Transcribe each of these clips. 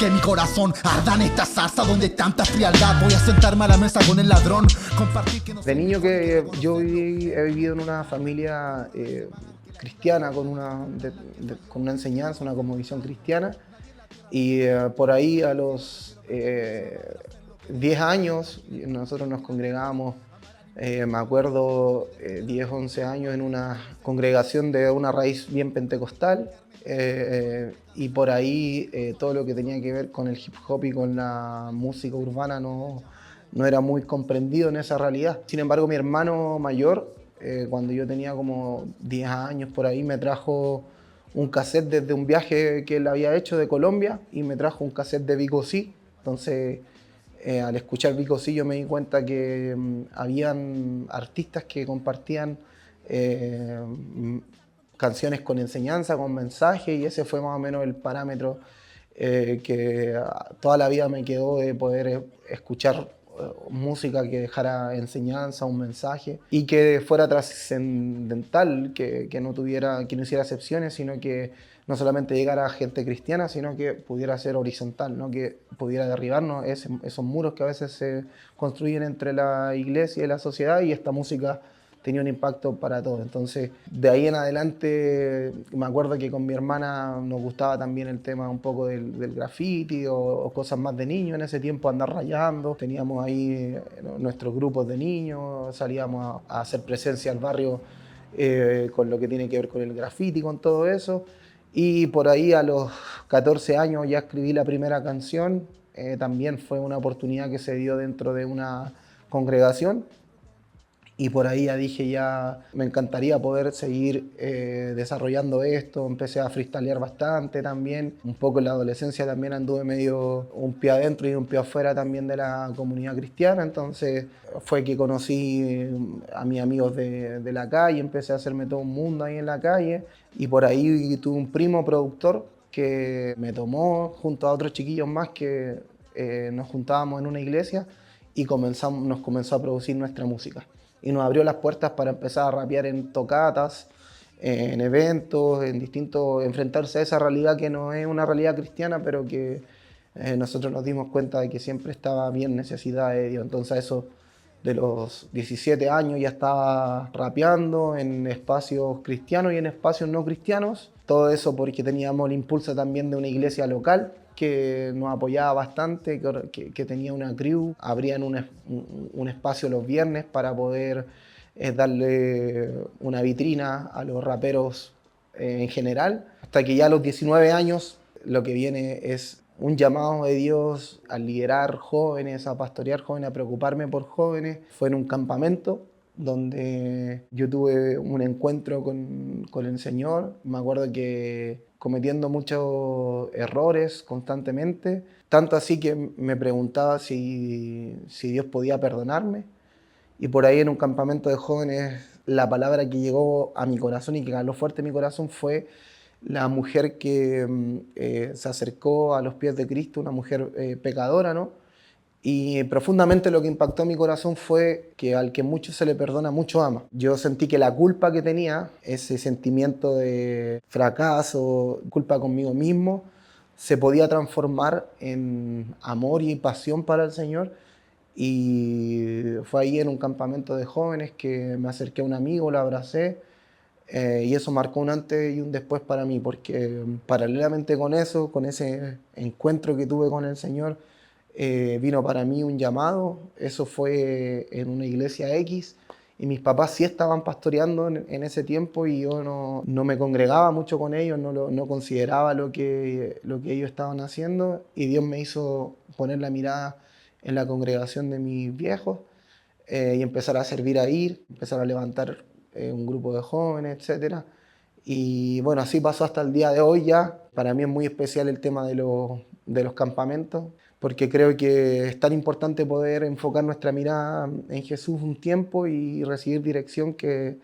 que mi corazón arda en esta zarza donde tanta frialdad. Voy a sentarme a la mesa con el ladrón, compartir que no De niño que yo he vivido en una familia cristiana con una enseñanza, una cosmovisión cristiana, y por ahí a los 10 años nosotros nos congregábamos, me acuerdo, 10, 11 años en una congregación de una raíz bien pentecostal, y por ahí todo lo que tenía que ver con el hip hop y con la música urbana no era muy comprendido en esa realidad. Sin embargo, mi hermano mayor, cuando yo tenía como 10 años por ahí, me trajo un cassette desde un viaje que él había hecho de Colombia y me trajo un cassette de Vico C. Entonces, al escuchar Vico C yo me di cuenta que habían artistas que compartían canciones con enseñanza, con mensaje, y ese fue más o menos el parámetro que toda la vida me quedó de poder escuchar música que dejara enseñanza, un mensaje y que fuera trascendental, que no hiciera excepciones, sino que no solamente llegara a gente cristiana, sino que pudiera ser horizontal, ¿no? Que pudiera derribarnos esos muros que a veces se construyen entre la iglesia y la sociedad, y esta música tenía un impacto para todos. Entonces, de ahí en adelante, me acuerdo que con mi hermana nos gustaba también el tema un poco del graffiti o cosas más de niños. En ese tiempo andar rayando, teníamos ahí nuestros grupos de niños, salíamos a hacer presencia al barrio con lo que tiene que ver con el graffiti, con todo eso. Y por ahí a los 14 años ya escribí la primera canción. También fue una oportunidad que se dio dentro de una congregación. Y por ahí ya dije, ya me encantaría poder seguir desarrollando esto. Empecé a freestylear bastante también. Un poco en la adolescencia también anduve medio un pie adentro y un pie afuera también de la comunidad cristiana. Entonces fue que conocí a mis amigos de la calle, empecé a hacerme todo un mundo ahí en la calle. Y por ahí tuve un primo productor que me tomó junto a otros chiquillos más que nos juntábamos en una iglesia y nos comenzó a producir nuestra música. Y nos abrió las puertas para empezar a rapear en tocatas, en eventos, enfrentarse a esa realidad que no es una realidad cristiana, pero que nosotros nos dimos cuenta de que siempre estaba bien necesidad de Dios. Entonces eso de los 17 años ya estaba rapeando en espacios cristianos y en espacios no cristianos. Todo eso porque teníamos el impulso también de una iglesia local que nos apoyaba bastante, que tenía una crew, abrían un espacio los viernes para poder darle una vitrina a los raperos en general, hasta que ya a los 19 años lo que viene es un llamado de Dios a liderar jóvenes, a pastorear jóvenes, a preocuparme por jóvenes. Fue en un campamento donde yo tuve un encuentro con el Señor. Me acuerdo que cometiendo muchos errores constantemente, tanto así que me preguntaba si Dios podía perdonarme. Y por ahí en un campamento de jóvenes, la palabra que llegó a mi corazón y que caló fuerte en mi corazón fue la mujer que se acercó a los pies de Cristo, una mujer pecadora, ¿no? Y profundamente lo que impactó mi corazón fue que al que mucho se le perdona, mucho ama. Yo sentí que la culpa que tenía, ese sentimiento de fracaso, culpa conmigo mismo, se podía transformar en amor y pasión para el Señor. Y fue ahí en un campamento de jóvenes que me acerqué a un amigo, lo abracé, y eso marcó un antes y un después para mí, porque paralelamente con eso, con ese encuentro que tuve con el Señor, vino para mí un llamado. Eso fue en una iglesia X, y mis papás sí estaban pastoreando en ese tiempo, y yo no me congregaba mucho con ellos, no consideraba lo que ellos estaban haciendo, y Dios me hizo poner la mirada en la congregación de mis viejos, y empezar a servir ahí, empezar a levantar un grupo de jóvenes, etcétera. Y bueno, así pasó hasta el día de hoy ya. Para mí es muy especial el tema de los campamentos, porque creo que es tan importante poder enfocar nuestra mirada en Jesús un tiempo y recibir dirección, que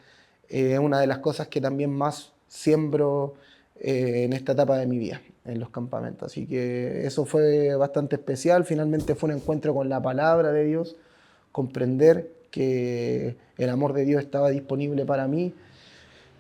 es una de las cosas que también más siembro en esta etapa de mi vida, en los campamentos. Así que eso fue bastante especial. Finalmente fue un encuentro con la palabra de Dios, comprender que el amor de Dios estaba disponible para mí,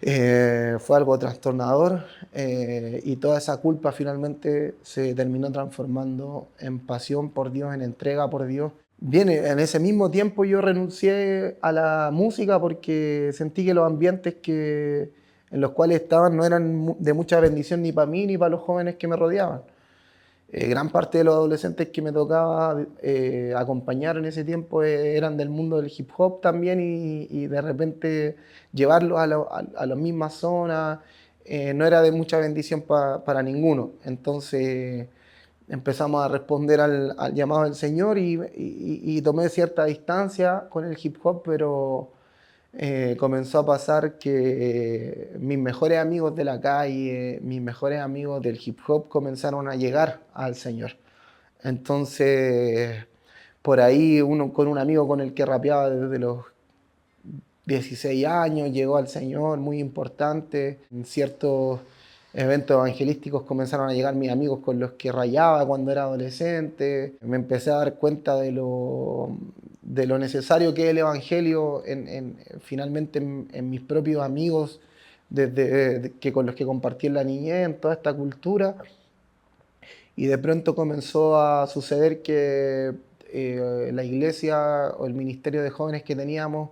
Fue algo trastornador, y toda esa culpa finalmente se terminó transformando en pasión por Dios, en entrega por Dios. Bien, en ese mismo tiempo yo renuncié a la música porque sentí que los ambientes en los cuales estaban no eran de mucha bendición ni para mí ni para los jóvenes que me rodeaban. Gran parte de los adolescentes que me tocaba acompañar en ese tiempo eran del mundo del hip hop también, y de repente llevarlos a las mismas zonas no era de mucha bendición para ninguno. Entonces empezamos a responder al llamado del Señor, y tomé cierta distancia con el hip hop, pero comenzó a pasar que mis mejores amigos de la calle, mis mejores amigos del hip hop comenzaron a llegar al Señor. Entonces, por ahí con un amigo con el que rapeaba desde los 16 años, llegó al Señor, muy importante. En ciertos eventos evangelísticos comenzaron a llegar mis amigos con los que rayaba cuando era adolescente. Me empecé a dar cuenta de lo necesario que es el Evangelio finalmente en mis propios amigos, con los que compartí en la niñez, en toda esta cultura. Y de pronto comenzó a suceder que la iglesia o el ministerio de jóvenes que teníamos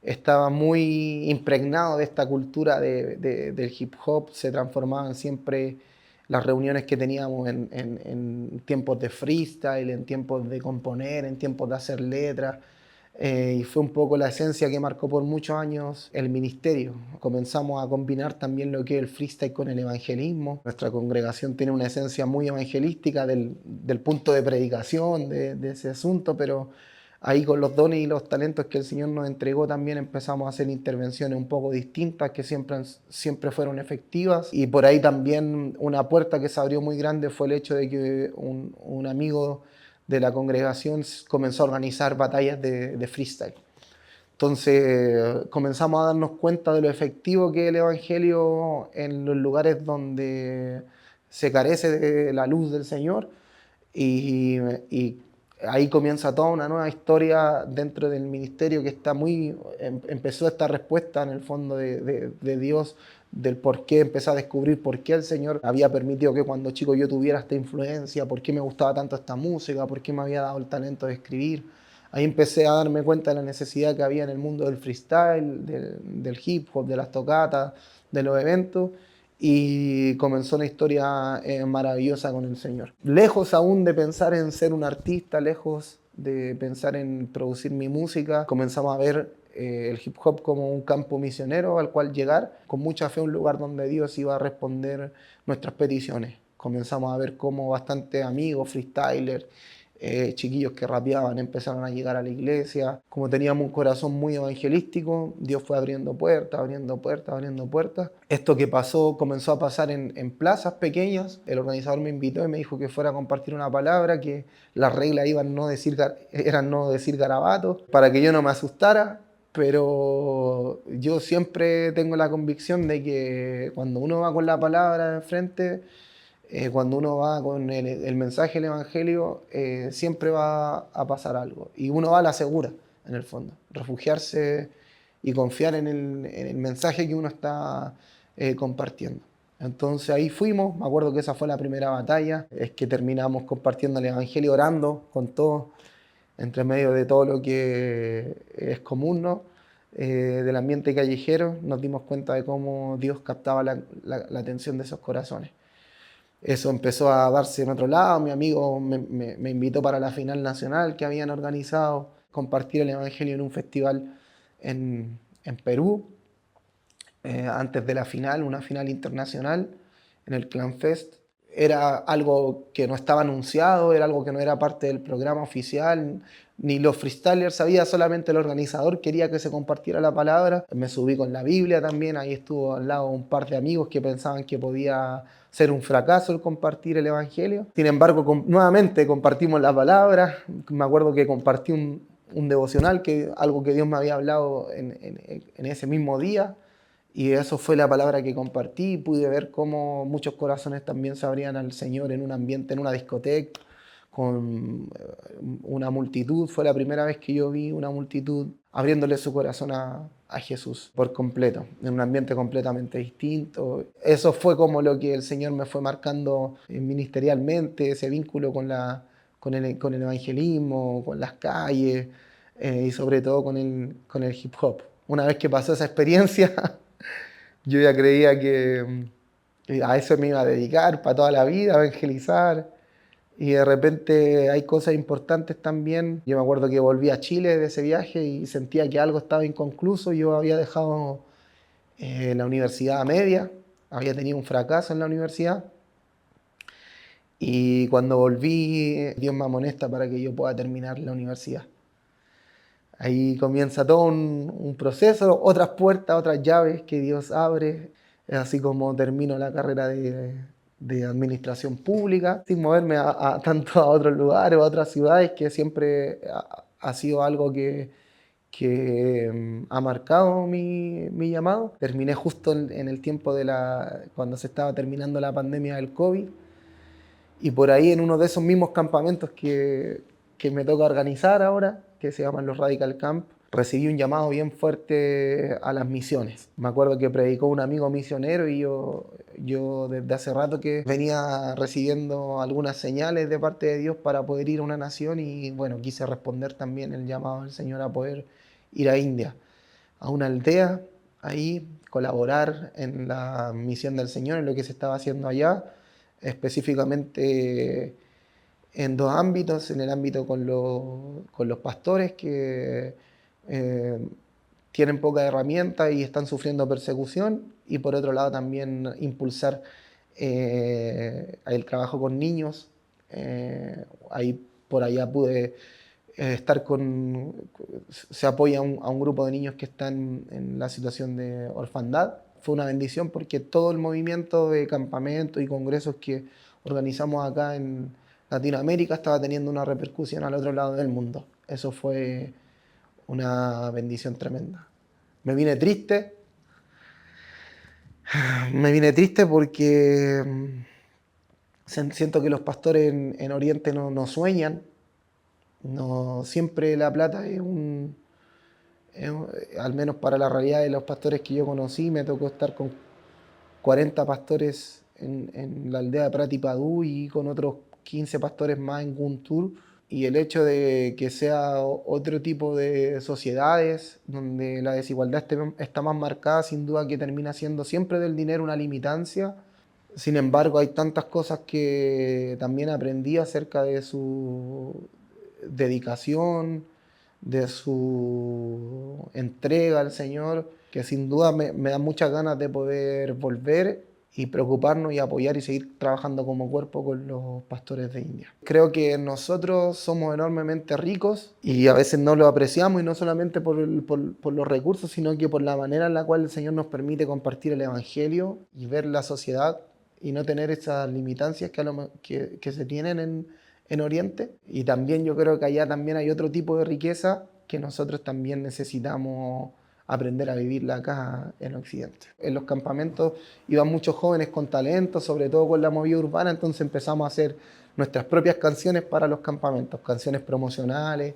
estaba muy impregnado de esta cultura del hip hop. Se transformaban siempre las reuniones que teníamos en tiempos de freestyle, en tiempos de componer, en tiempos de hacer letras. Y fue un poco la esencia que marcó por muchos años el ministerio. Comenzamos a combinar también lo que es el freestyle con el evangelismo. Nuestra congregación tiene una esencia muy evangelística del punto de predicación de ese asunto, pero ahí con los dones y los talentos que el Señor nos entregó también empezamos a hacer intervenciones un poco distintas que siempre fueron efectivas. Y por ahí también una puerta que se abrió muy grande fue el hecho de que un amigo de la congregación comenzó a organizar batallas de freestyle. Entonces comenzamos a darnos cuenta de lo efectivo que es el Evangelio en los lugares donde se carece de la luz del Señor, y ahí comienza toda una nueva historia dentro del ministerio que empezó esta respuesta en el fondo de Dios, del por qué. Empecé a descubrir por qué el Señor había permitido que cuando chico yo tuviera esta influencia, por qué me gustaba tanto esta música, por qué me había dado el talento de escribir. Ahí empecé a darme cuenta de la necesidad que había en el mundo del freestyle, del hip hop, de las tocatas, de los eventos, y comenzó una historia maravillosa con el Señor. Lejos aún de pensar en ser un artista, lejos de pensar en producir mi música, comenzamos a ver el hip hop como un campo misionero al cual llegar, con mucha fe, un lugar donde Dios iba a responder nuestras peticiones. Comenzamos a ver cómo bastantes amigos, freestylers, chiquillos que rapeaban empezaron a llegar a la iglesia. Como teníamos un corazón muy evangelístico, Dios fue abriendo puertas, abriendo puertas, abriendo puertas. Esto que pasó comenzó a pasar en plazas pequeñas. El organizador me invitó y me dijo que fuera a compartir una palabra, que las reglas eran no decir garabatos, para que yo no me asustara. Pero yo siempre tengo la convicción de que cuando uno va con la palabra de frente, cuando uno va con el mensaje del Evangelio, siempre va a pasar algo. Y uno va a la segura, en el fondo. Refugiarse y confiar en el mensaje que uno está compartiendo. Entonces ahí fuimos. Me acuerdo que esa fue la primera batalla. Es que terminamos compartiendo el Evangelio, orando con todos, entre medio de todo lo que es común, ¿no? Del ambiente callejero. Nos dimos cuenta de cómo Dios captaba la atención de esos corazones. Eso empezó a darse en otro lado. Mi amigo me invitó para la final nacional que habían organizado, compartir el Evangelio en un festival en Perú, antes de la final, una final internacional en el Clan Fest. Era algo que no estaba anunciado, era algo que no era parte del programa oficial, ni los freestylers sabía, solamente el organizador quería que se compartiera la palabra. Me subí con la Biblia también, ahí estuvo al lado un par de amigos que pensaban que podía ser un fracaso el compartir el Evangelio. Sin embargo, nuevamente compartimos la palabra. Me acuerdo que compartí un devocional, algo que Dios me había hablado en ese mismo día. Y eso fue la palabra que compartí. Pude ver cómo muchos corazones también se abrían al Señor en un ambiente, en una discoteca, con una multitud. Fue la primera vez que yo vi una multitud abriéndole su corazón a Jesús por completo, en un ambiente completamente distinto. Eso fue como lo que el Señor me fue marcando ministerialmente, ese vínculo con el evangelismo, con las calles y sobre todo con el hip hop. Una vez que pasó esa experiencia, yo ya creía que a eso me iba a dedicar para toda la vida, a evangelizar. Y de repente hay cosas importantes también. Yo me acuerdo que volví a Chile de ese viaje y sentía que algo estaba inconcluso. Yo había dejado la universidad a media, había tenido un fracaso en la universidad. Y cuando volví, Dios me amonesta para que yo pueda terminar la universidad. Ahí comienza todo un proceso, otras puertas, otras llaves que Dios abre, así como termino la carrera de administración pública, sin moverme tanto a otros lugares o a otras ciudades, que siempre ha sido algo que ha marcado mi llamado. Terminé justo en el tiempo cuando se estaba terminando la pandemia del COVID, y por ahí en uno de esos mismos campamentos que me toca organizar ahora, que se llaman los Radical Camp, recibí un llamado bien fuerte a las misiones. Me acuerdo que predicó un amigo misionero y yo desde hace rato que venía recibiendo algunas señales de parte de Dios para poder ir a una nación, y bueno, quise responder también el llamado del Señor a poder ir a India, a una aldea, ahí colaborar en la misión del Señor, en lo que se estaba haciendo allá, específicamente en dos ámbitos: en el ámbito con los pastores que tienen poca herramienta y están sufriendo persecución, y por otro lado también impulsar el trabajo con niños. Ahí por allá pude se apoya a un grupo de niños que están en la situación de orfandad. Fue una bendición porque todo el movimiento de campamentos y congresos que organizamos acá en Latinoamérica estaba teniendo una repercusión al otro lado del mundo. Eso fue una bendición tremenda. Me vine triste, porque siento que los pastores en Oriente no sueñan. No, siempre la plata al menos para la realidad de los pastores que yo conocí, me tocó estar con 40 pastores en la aldea de Pratipadú y con otros 15 pastores más en Guntur. Y el hecho de que sea otro tipo de sociedades donde la desigualdad está más marcada, sin duda que termina siendo siempre del dinero una limitancia. Sin embargo, hay tantas cosas que también aprendí acerca de su dedicación, de su entrega al Señor, que sin duda me da muchas ganas de poder volver y preocuparnos y apoyar y seguir trabajando como cuerpo con los pastores de India. Creo que nosotros somos enormemente ricos y a veces no lo apreciamos, y no solamente por los recursos, sino que por la manera en la cual el Señor nos permite compartir el Evangelio y ver la sociedad y no tener esas limitancias que se tienen en Oriente. Y también yo creo que allá también hay otro tipo de riqueza que nosotros también necesitamos aprender a vivirla acá en Occidente. En los campamentos iban muchos jóvenes con talento, sobre todo con la movida urbana, entonces empezamos a hacer nuestras propias canciones para los campamentos, canciones promocionales,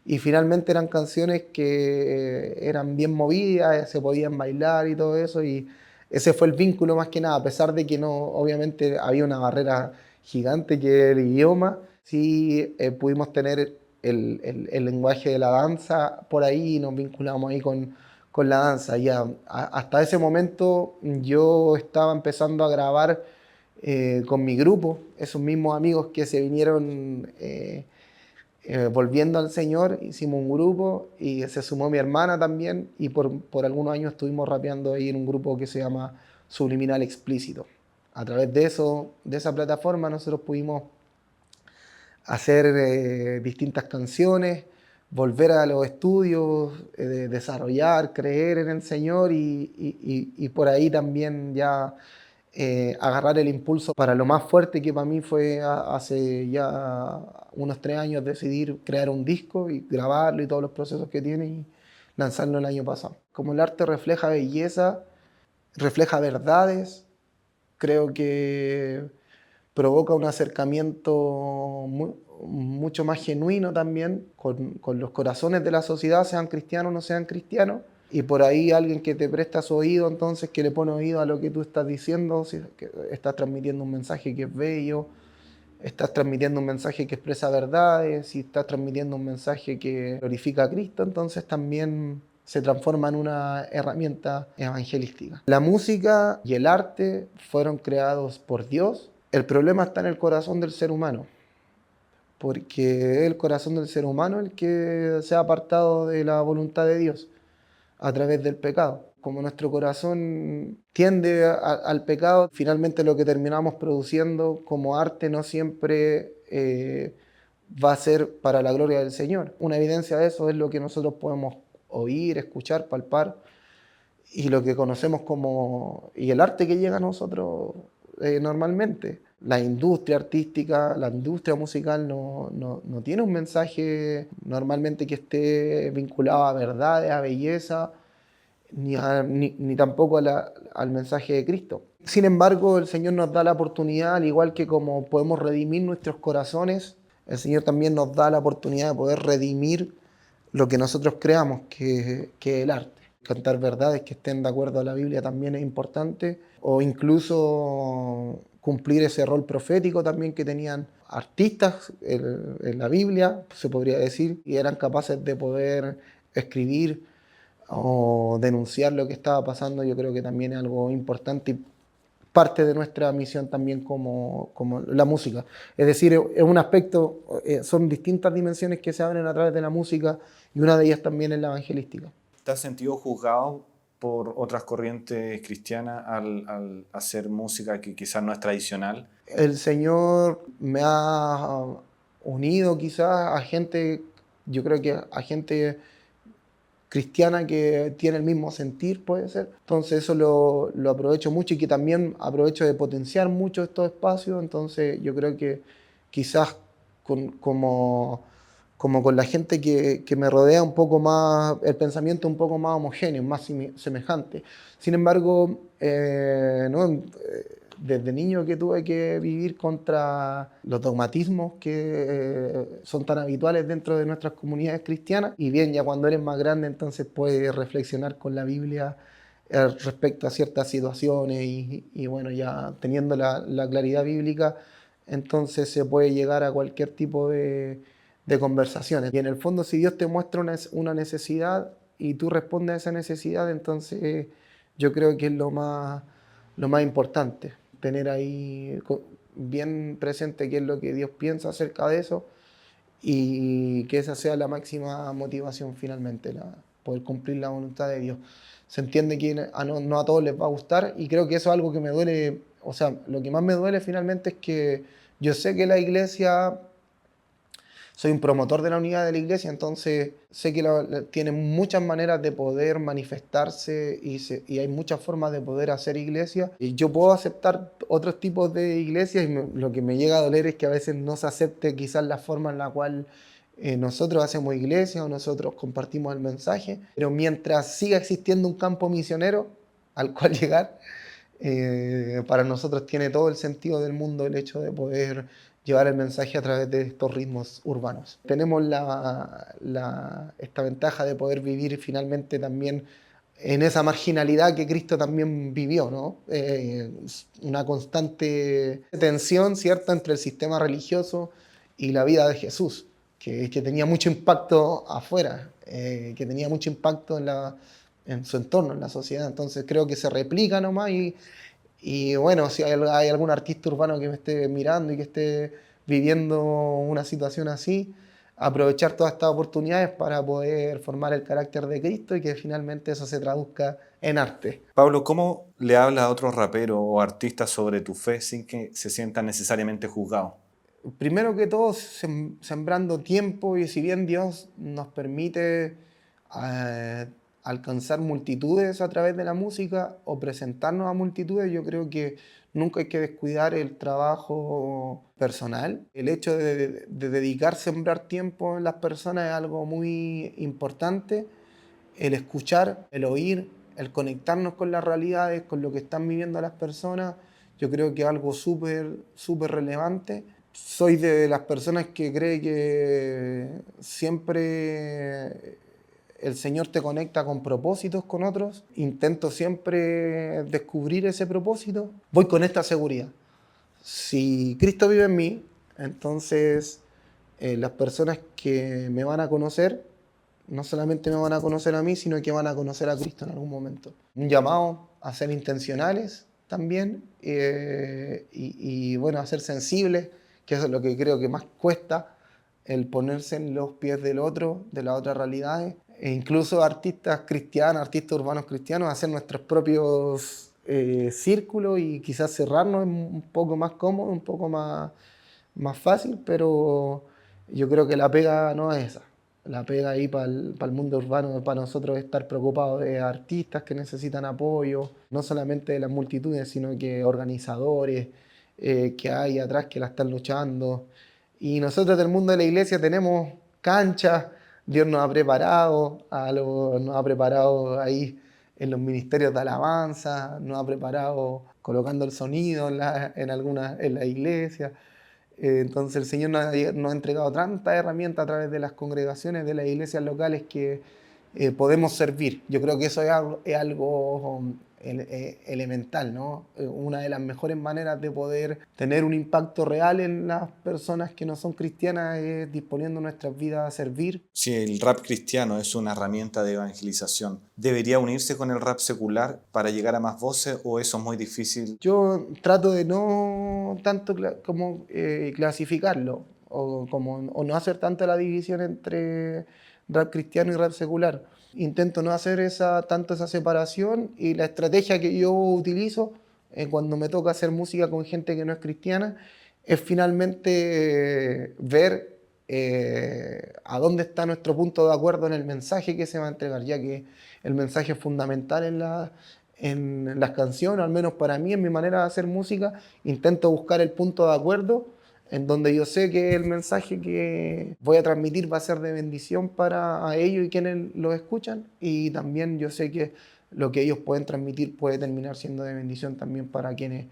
y finalmente eran canciones que eran bien movidas, se podían bailar y todo eso, y ese fue el vínculo más que nada, a pesar de que no, obviamente había una barrera gigante que era el idioma. Sí, pudimos tener el lenguaje de la danza por ahí y nos vinculamos ahí con la danza. Ya, hasta ese momento yo estaba empezando a grabar con mi grupo, esos mismos amigos que se vinieron volviendo al Señor. Hicimos un grupo y se sumó mi hermana también, y por algunos años estuvimos rapeando ahí en un grupo que se llama Subliminal Explícito. A través de esa plataforma nosotros pudimos hacer distintas canciones, volver a los estudios, desarrollar, creer en el Señor, y por ahí también ya agarrar el impulso para lo más fuerte, que para mí fue hace ya unos 3 años decidir crear un disco y grabarlo y todos los procesos que tiene, y lanzarlo el año pasado. Como el arte refleja belleza, refleja verdades, creo que provoca un acercamiento mucho más genuino también con los corazones de la sociedad, sean cristianos o no sean cristianos. Y por ahí alguien que te presta su oído, entonces que le pone oído a lo que tú estás diciendo, si que estás transmitiendo un mensaje que es bello, estás transmitiendo un mensaje que expresa verdades, si estás transmitiendo un mensaje que glorifica a Cristo, entonces también se transforma en una herramienta evangelística. La música y el arte fueron creados por Dios. El problema está en el corazón del ser humano, porque es el corazón del ser humano el que se ha apartado de la voluntad de Dios a través del pecado. Como nuestro corazón tiende al pecado, finalmente lo que terminamos produciendo como arte no siempre va a ser para la gloria del Señor. Una evidencia de eso es lo que nosotros podemos oír, escuchar, palpar, y lo que conocemos como, y el arte que llega a nosotros normalmente. La industria artística, la industria musical no tiene un mensaje normalmente que esté vinculado a verdades, a belleza, ni tampoco al mensaje de Cristo. Sin embargo, el Señor nos da la oportunidad, al igual que como podemos redimir nuestros corazones, el Señor también nos da la oportunidad de poder redimir lo que nosotros creamos que es el arte. Cantar verdades que estén de acuerdo a la Biblia también es importante, o incluso cumplir ese rol profético también que tenían artistas en la Biblia, se podría decir, y eran capaces de poder escribir o denunciar lo que estaba pasando. Yo creo que también es algo importante y parte de nuestra misión también como la música. Es decir, es un aspecto, son distintas dimensiones que se abren a través de la música y una de ellas también es la evangelística. ¿Te has sentido juzgado por otras corrientes cristianas al hacer música que quizás no es tradicional? El Señor me ha unido quizás a gente, yo creo que a gente cristiana que tiene el mismo sentir, puede ser. Entonces eso lo aprovecho mucho y que también aprovecho de potenciar mucho estos espacios. Entonces yo creo que quizás como con la gente que me rodea un poco más, el pensamiento un poco más homogéneo, más semejante. Sin embargo, ¿no? Desde niño que tuve que vivir contra los dogmatismos que son tan habituales dentro de nuestras comunidades cristianas, y bien, ya cuando eres más grande entonces puedes reflexionar con la Biblia respecto a ciertas situaciones y bueno, ya teniendo la claridad bíblica, entonces se puede llegar a cualquier tipo de conversaciones. Y en el fondo, si Dios te muestra una necesidad y tú respondes a esa necesidad, entonces yo creo que es lo más importante, tener ahí bien presente qué es lo que Dios piensa acerca de eso y que esa sea la máxima motivación finalmente, poder cumplir la voluntad de Dios. Se entiende que no a todos les va a gustar y creo que eso es algo que me duele, o sea, lo que más me duele finalmente es que yo sé que la iglesia, soy un promotor de la unidad de la iglesia, entonces sé que tiene muchas maneras de poder manifestarse y hay muchas formas de poder hacer iglesia. Y yo puedo aceptar otros tipos de iglesias y lo que me llega a doler es que a veces no se acepte quizás la forma en la cual nosotros hacemos iglesia o nosotros compartimos el mensaje. Pero mientras siga existiendo un campo misionero al cual llegar, para nosotros tiene todo el sentido del mundo el hecho de poder llevar el mensaje a través de estos ritmos urbanos. Tenemos esta ventaja de poder vivir finalmente también en esa marginalidad que Cristo también vivió, ¿no? Una constante tensión, ¿cierto?, entre el sistema religioso y la vida de Jesús, que tenía mucho impacto afuera, que tenía mucho impacto en su entorno, en la sociedad. Entonces creo que se replica nomás y bueno, si hay algún artista urbano que me esté mirando y que esté viviendo una situación así, aprovechar todas estas oportunidades para poder formar el carácter de Cristo y que finalmente eso se traduzca en arte. Pablo, ¿cómo le hablas a otros raperos o artistas sobre tu fe sin que se sientan necesariamente juzgados? Primero que todo, sembrando tiempo, y si bien Dios nos permite alcanzar multitudes a través de la música o presentarnos a multitudes, yo creo que nunca hay que descuidar el trabajo personal. El hecho de dedicar, sembrar tiempo en las personas es algo muy importante. El escuchar, el oír, el conectarnos con las realidades, con lo que están viviendo las personas, Yo creo que es algo súper relevante. Soy de las personas que cree que siempre el Señor te conecta con propósitos con otros. Intento siempre descubrir ese propósito. Voy con esta seguridad. Si Cristo vive en mí, entonces las personas que me van a conocer, no solamente me van a conocer a mí, sino que van a conocer a Cristo en algún momento. Un llamado a ser intencionales también y bueno, a ser sensibles, que eso es lo que creo que más cuesta, el ponerse en los pies del otro, de las otras realidades. E incluso artistas cristianos, artistas urbanos cristianos, hacer nuestros propios círculos y quizás cerrarnos un poco más cómodo, un poco más fácil, pero yo creo que la pega no es esa. La pega ahí para el mundo urbano, para nosotros estar preocupados de artistas que necesitan apoyo, no solamente de las multitudes, sino que organizadores que hay atrás que la están luchando. Y nosotros del mundo de la iglesia tenemos canchas, Dios nos ha preparado ahí en los ministerios de alabanza, nos ha preparado colocando el sonido en la iglesia. Entonces el Señor nos ha entregado tantas herramientas a través de las congregaciones, de las iglesias locales que podemos servir. Yo creo que eso es algo elemental, ¿no? Una de las mejores maneras de poder tener un impacto real en las personas que no son cristianas es disponiendo nuestras vidas a servir. Si el rap cristiano es una herramienta de evangelización, ¿debería unirse con el rap secular para llegar a más voces o eso es muy difícil? Yo trato de no tanto como clasificarlo o no hacer tanto la división entre rap cristiano y rap secular. Intento no hacer tanto esa separación y la estrategia que yo utilizo cuando me toca hacer música con gente que no es cristiana es finalmente ver a dónde está nuestro punto de acuerdo en el mensaje que se va a entregar, ya que el mensaje es fundamental en las canciones, al menos para mí, en mi manera de hacer música, intento buscar el punto de acuerdo en donde yo sé que el mensaje que voy a transmitir va a ser de bendición para ellos y quienes lo escuchan, y también yo sé que lo que ellos pueden transmitir puede terminar siendo de bendición también para quienes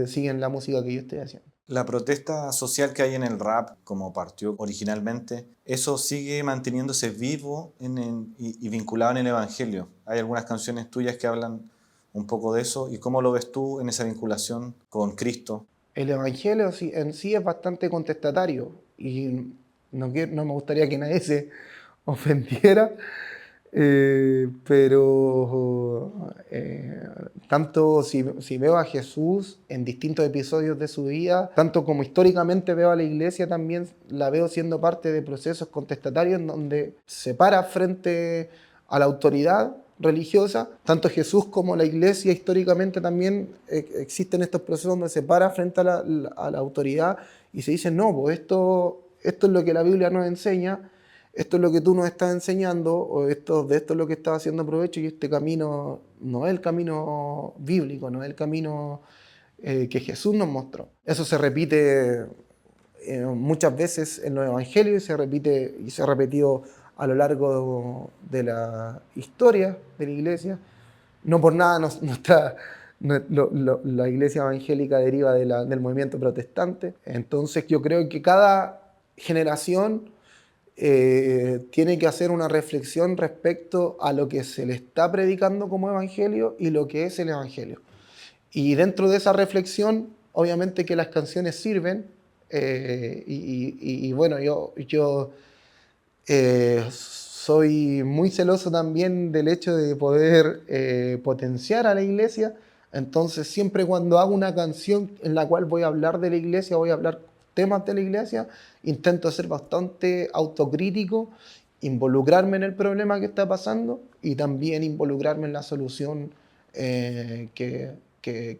siguen la música que yo estoy haciendo. La protesta social que hay en el rap, como partió originalmente, ¿eso sigue manteniéndose vivo y vinculado en el Evangelio? Hay algunas canciones tuyas que hablan un poco de eso. ¿Y cómo lo ves tú en esa vinculación con Cristo? El Evangelio en sí es bastante contestatario y no me gustaría que nadie se ofendiera, pero tanto si veo a Jesús en distintos episodios de su vida, tanto como históricamente veo a la iglesia, también la veo siendo parte de procesos contestatarios en donde se para frente a la autoridad religiosa. Tanto Jesús como la iglesia históricamente también existen estos procesos donde se para frente a la autoridad y se dice, no, pues esto es lo que la Biblia nos enseña, esto es lo que tú nos estás enseñando, o de esto es lo que estás haciendo provecho, y este camino no es el camino bíblico, no es el camino que Jesús nos mostró. Eso se repite muchas veces en los evangelios y se ha repetido a lo largo de la historia de la iglesia. No por nada la iglesia evangélica deriva del movimiento protestante. Entonces yo creo que cada generación tiene que hacer una reflexión respecto a lo que se le está predicando como evangelio y lo que es el evangelio. Y dentro de esa reflexión, obviamente que las canciones sirven, y bueno, yo soy muy celoso también del hecho de poder potenciar a la iglesia. Entonces siempre cuando hago una canción en la cual voy a hablar de la iglesia, voy a hablar temas de la iglesia, intento ser bastante autocrítico, involucrarme en el problema que está pasando y también involucrarme en la solución que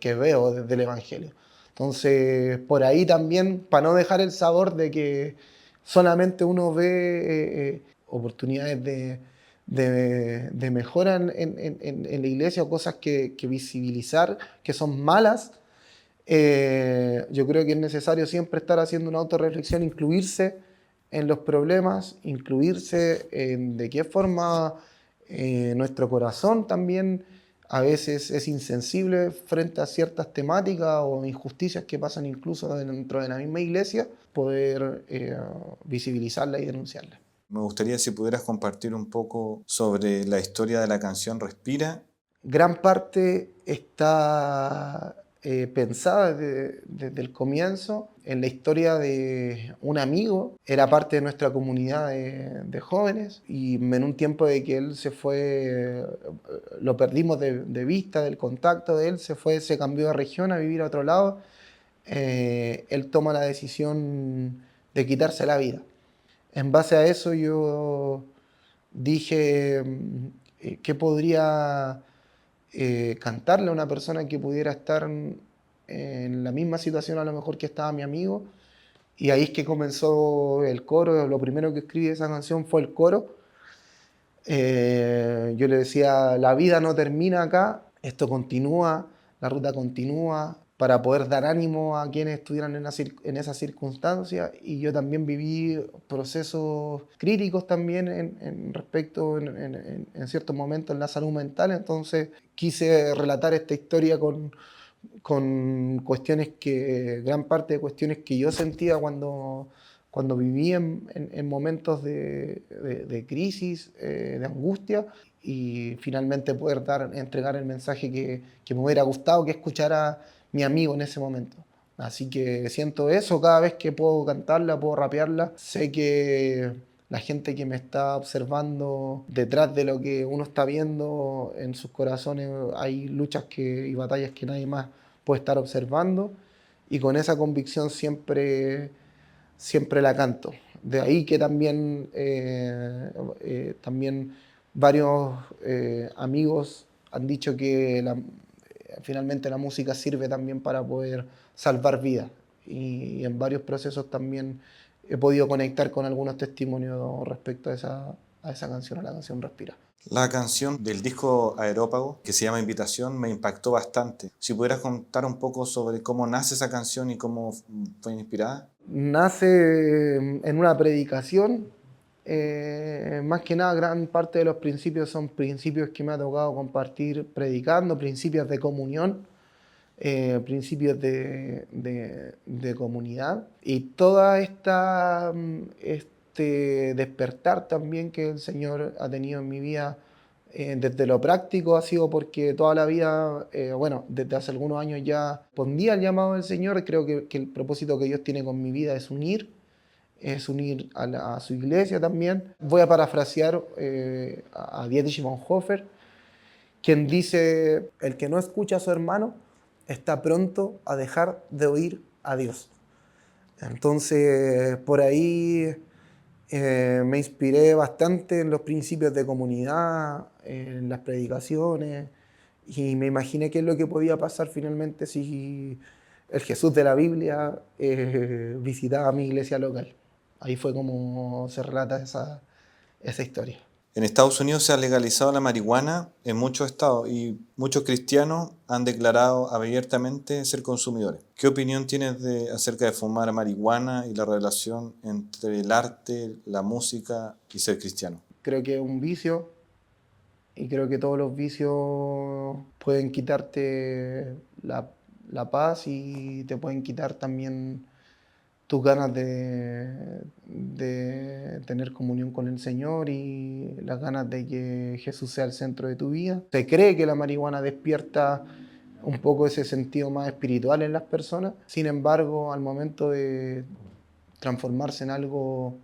veo desde el Evangelio. Entonces, por ahí también, para no dejar el sabor de que solamente uno ve oportunidades de mejora en la iglesia o cosas que visibilizar que son malas, yo creo que es necesario siempre estar haciendo una autorreflexión, incluirse en los problemas, incluirse en de qué forma nuestro corazón también a veces es insensible frente a ciertas temáticas o injusticias que pasan incluso dentro de la misma iglesia, poder visibilizarla y denunciarla. Me gustaría si pudieras compartir un poco sobre la historia de la canción Respira. Gran parte está pensada desde el comienzo en la historia de un amigo. Era parte de nuestra comunidad de jóvenes y en un tiempo de que él se fue, lo perdimos de vista, del contacto de él, se cambió de región a vivir a otro lado. Él toma la decisión de quitarse la vida. En base a eso yo dije, ¿qué podría cantarle a una persona que pudiera estar en la misma situación a lo mejor que estaba mi amigo? Y ahí es que comenzó el coro. Lo primero que escribí de esa canción fue el coro. Yo le decía, la vida no termina acá, esto continúa, la ruta continúa, para poder dar ánimo a quienes estuvieran en esas circunstancias. Y yo también viví procesos críticos también respecto en ciertos momentos en la salud mental. Entonces quise relatar esta historia con cuestiones gran parte de cuestiones que yo sentía cuando viví en momentos de crisis, de angustia, y finalmente poder entregar el mensaje que me hubiera gustado que escuchara mi amigo en ese momento. Así que siento eso cada vez que puedo cantarla, puedo rapearla. Sé que la gente que me está observando, detrás de lo que uno está viendo en sus corazones, hay luchas y batallas que nadie más puede estar observando. Y con esa convicción siempre la canto. De ahí que también varios amigos han dicho que finalmente la música sirve también para poder salvar vidas. Y en varios procesos también he podido conectar con algunos testimonios respecto a esa canción, a la canción Respira. La canción del disco Aerópago, que se llama Invitación, me impactó bastante. Si pudieras contar un poco sobre cómo nace esa canción y cómo fue inspirada. Nace en una predicación. Más que nada, gran parte de los principios son principios que me ha tocado compartir predicando, principios de comunión, principios de comunidad. Y toda este despertar también que el Señor ha tenido en mi vida, desde lo práctico, ha sido porque toda la vida, bueno, desde hace algunos años ya respondí al llamado del Señor. Creo que el propósito que Dios tiene con mi vida es unir a su iglesia también. Voy a parafrasear a Dietrich Bonhoeffer, quien dice: el que no escucha a su hermano está pronto a dejar de oír a Dios. Entonces, por ahí me inspiré bastante en los principios de comunidad, en las predicaciones, y me imaginé qué es lo que podía pasar finalmente si el Jesús de la Biblia visitaba mi iglesia local. Ahí fue como se relata esa historia. En Estados Unidos se ha legalizado la marihuana en muchos estados y muchos cristianos han declarado abiertamente ser consumidores. ¿Qué opinión tienes acerca de fumar marihuana y la relación entre el arte, la música y ser cristiano? Creo que es un vicio y creo que todos los vicios pueden quitarte la paz y te pueden quitar también tus ganas de tener comunión con el Señor y las ganas de que Jesús sea el centro de tu vida. Se cree que la marihuana despierta un poco ese sentido más espiritual en las personas. Sin embargo, al momento de transformarse en algo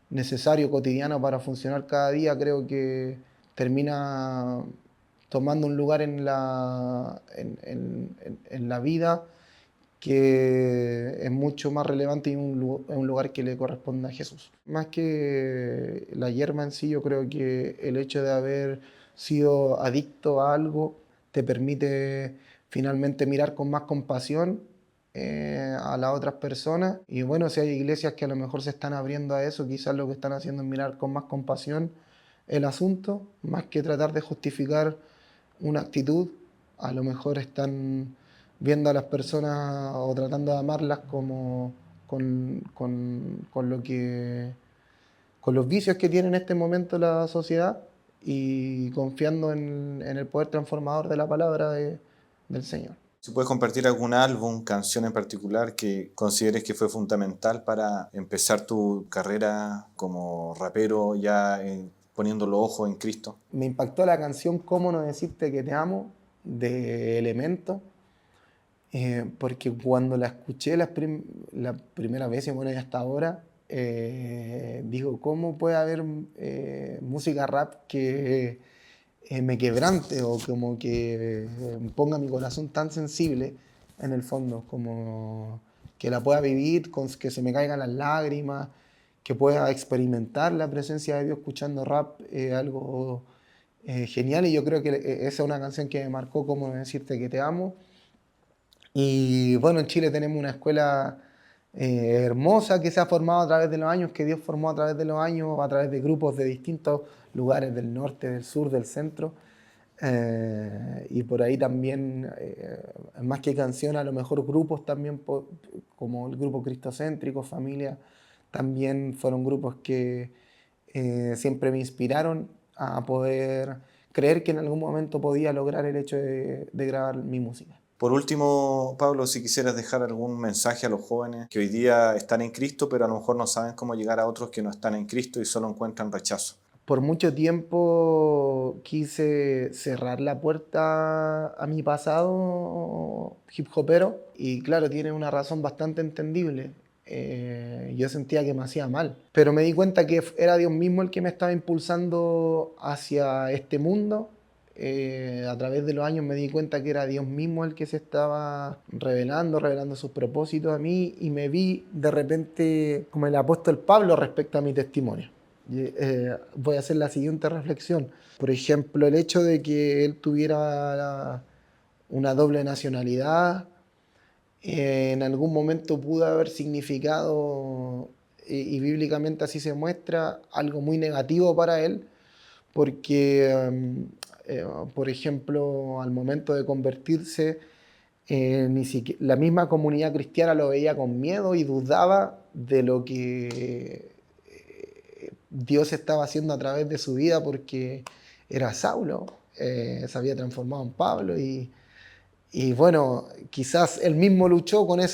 necesario, cotidiano para funcionar cada día, creo que termina tomando un lugar en la vida que es mucho más relevante y un lugar que le corresponde a Jesús. Más que la hierba en sí, yo creo que el hecho de haber sido adicto a algo te permite finalmente mirar con más compasión a las otras personas. Y bueno, si hay iglesias que a lo mejor se están abriendo a eso, quizás lo que están haciendo es mirar con más compasión el asunto, más que tratar de justificar una actitud. A lo mejor están viendo a las personas o tratando de amarlas como con los vicios que tiene en este momento la sociedad, y confiando en el poder transformador de la palabra del Señor. Si puedes compartir algún álbum, canción en particular que consideres que fue fundamental para empezar tu carrera como rapero ya poniendo los ojos en Cristo. Me impactó la canción Cómo no decirte que te amo, de Elemento, porque cuando la escuché la primera vez, y bueno, y hasta ahora, digo, ¿cómo puede haber música rap que me quebrante o como que ponga mi corazón tan sensible en el fondo, como que la pueda vivir, que se me caigan las lágrimas, que pueda experimentar la presencia de Dios escuchando rap, algo genial, y yo creo que esa es una canción que me marcó, Cómo decirte que te amo. Y bueno, en Chile tenemos una escuela hermosa que se ha formado a través de los años, que Dios formó a través de los años, a través de grupos de distintos lugares del norte, del sur, del centro. Y por ahí también, más que canciones, a lo mejor grupos también, como el grupo Cristocéntrico, Familia, también fueron grupos que siempre me inspiraron a poder creer que en algún momento podía lograr el hecho de grabar mi música. Por último, Pablo, si quisieras dejar algún mensaje a los jóvenes que hoy día están en Cristo, pero a lo mejor no saben cómo llegar a otros que no están en Cristo y solo encuentran rechazo. Por mucho tiempo quise cerrar la puerta a mi pasado hip hopero, y claro, tiene una razón bastante entendible. Yo sentía que me hacía mal, pero me di cuenta que era Dios mismo el que me estaba impulsando hacia este mundo. A través de los años me di cuenta que era Dios mismo el que se estaba revelando sus propósitos a mí, y me vi de repente como el apóstol Pablo respecto a mi testimonio. Voy a hacer la siguiente reflexión. Por ejemplo, el hecho de que él tuviera una doble nacionalidad, en algún momento pudo haber significado, y bíblicamente así se muestra, algo muy negativo para él, porque, por ejemplo, al momento de convertirse, ni siquiera, la misma comunidad cristiana lo veía con miedo y dudaba de lo que Dios estaba haciendo a través de su vida, porque era Saulo, se había transformado en Pablo, y bueno, quizás él mismo luchó con de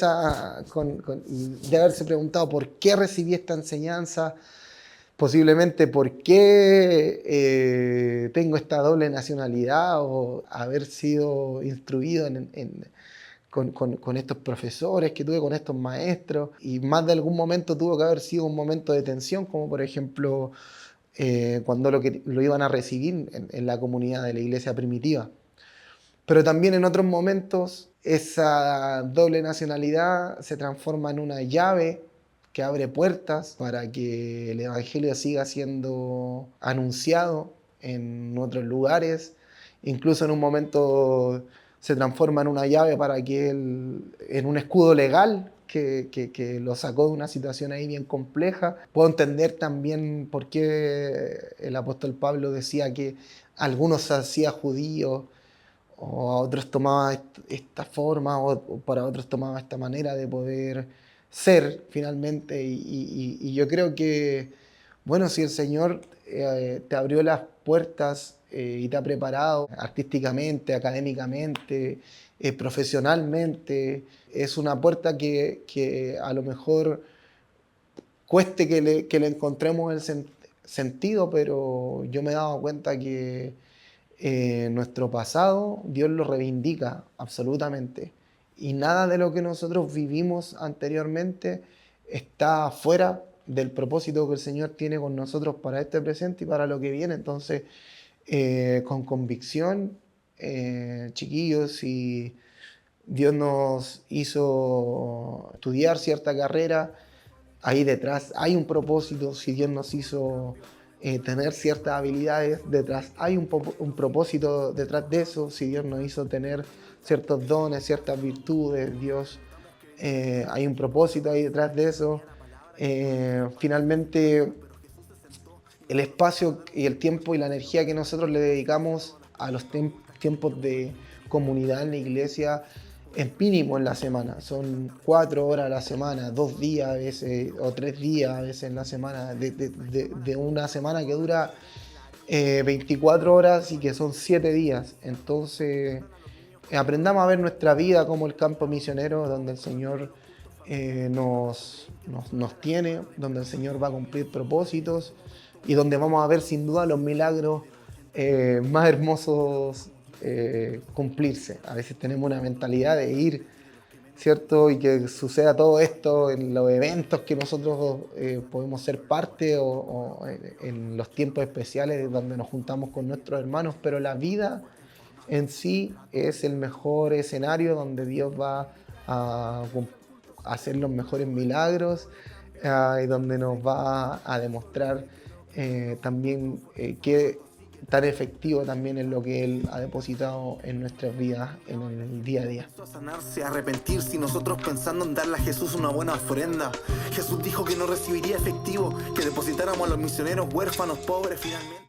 haberse preguntado por qué recibí esta enseñanza, posiblemente por qué tengo esta doble nacionalidad, o haber sido instruido con estos profesores que tuve, con estos maestros, y más de algún momento tuvo que haber sido un momento de tensión, como por ejemplo cuando lo iban a recibir en la comunidad de la iglesia primitiva. Pero también en otros momentos esa doble nacionalidad se transforma en una llave que abre puertas para que el evangelio siga siendo anunciado en otros lugares. Incluso en un momento se transforma en una llave para que en un escudo legal que lo sacó de una situación ahí bien compleja. Puedo entender también por qué el apóstol Pablo decía que algunos se hacían judíos, o a otros tomaba esta forma, o para otros tomaba esta manera de poder ser finalmente. Y yo creo que, bueno, si el Señor te abrió las puertas y te ha preparado artísticamente, académicamente, profesionalmente, es una puerta que a lo mejor cueste que le encontremos el sentido, pero yo me he dado cuenta que nuestro pasado Dios lo reivindica absolutamente, y nada de lo que nosotros vivimos anteriormente está fuera del propósito que el Señor tiene con nosotros para este presente y para lo que viene. Entonces, con convicción, chiquillos, si Dios nos hizo estudiar cierta carrera, ahí detrás hay un propósito. Si Dios nos hizo tener ciertas habilidades, detrás hay un propósito detrás de eso. Si Dios nos hizo tener ciertos dones, ciertas virtudes, Dios, hay un propósito ahí detrás de eso. Finalmente, el espacio y el tiempo y la energía que nosotros le dedicamos a los tiempos de comunidad en la iglesia es mínimo en la semana. Son 4 horas a la semana, 2 días a veces, o 3 días a veces en la semana, de una semana que dura 24 horas y que son 7 días. Entonces, aprendamos a ver nuestra vida como el campo misionero donde el Señor nos tiene, donde el Señor va a cumplir propósitos y donde vamos a ver sin duda los milagros más hermosos cumplirse. A veces tenemos una mentalidad de ir, ¿cierto? Y que suceda todo esto en los eventos que nosotros podemos ser parte o en los tiempos especiales donde nos juntamos con nuestros hermanos, pero la vida en sí es el mejor escenario donde Dios va a hacer los mejores milagros y donde nos va a demostrar también qué tan efectivo también es lo que Él ha depositado en nuestras vidas en el día a día. A sanarse, a arrepentirse y nosotros pensando en darle a Jesús una buena ofrenda. Jesús dijo que no recibiría efectivo, que depositáramos a los misioneros huérfanos, pobres finalmente.